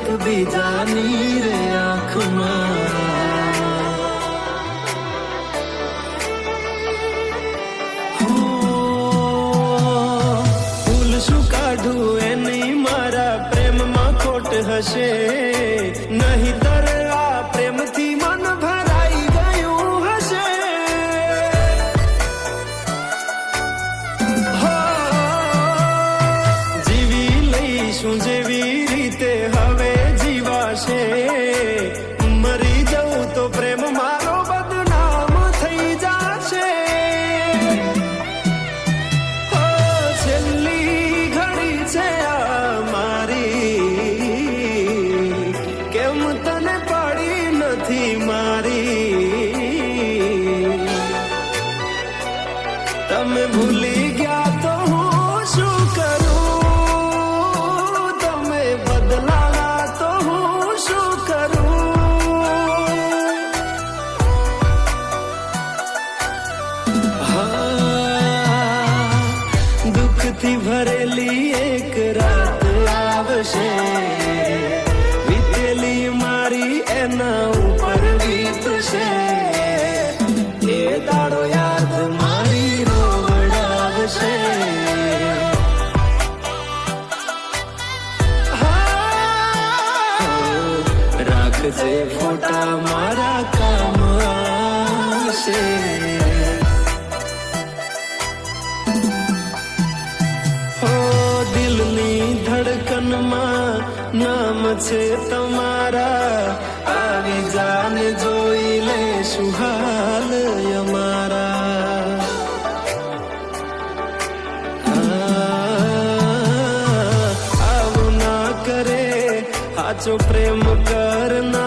એકબીજાની રે આંખમાં ફૂલ શું કાઢું એની મારા પ્રેમમાં ખોટ હશે નહીતર આ પ્રેમથી મન ભરાઈ ગયું હશે જીવી લઈશું જેવી રીતે હવે જીવાશે મરી જવું તો પ્રેમ મારો બદનામ થઈ જશે છેલ્લી ઘડી છે આ મારી કેમ તને પડી નથી મારી તમે ભૂલી ગયા તો હું શું કરું તમે બદલાવા તો હું શું કરું દુઃખથી ભરેલી એક રાત આવશે વીતેલી મારી એના ઉપર વીતશે એ દાડો યાદ મારી રોવડાવશે રાખજે ફોટા મારા કામ આવશે દિલની ધડકનમાં નામ છે તમારા આવી જાન જોઈ લે સુહાલ અમારા આવું ના કરે સાચો પ્રેમ કરના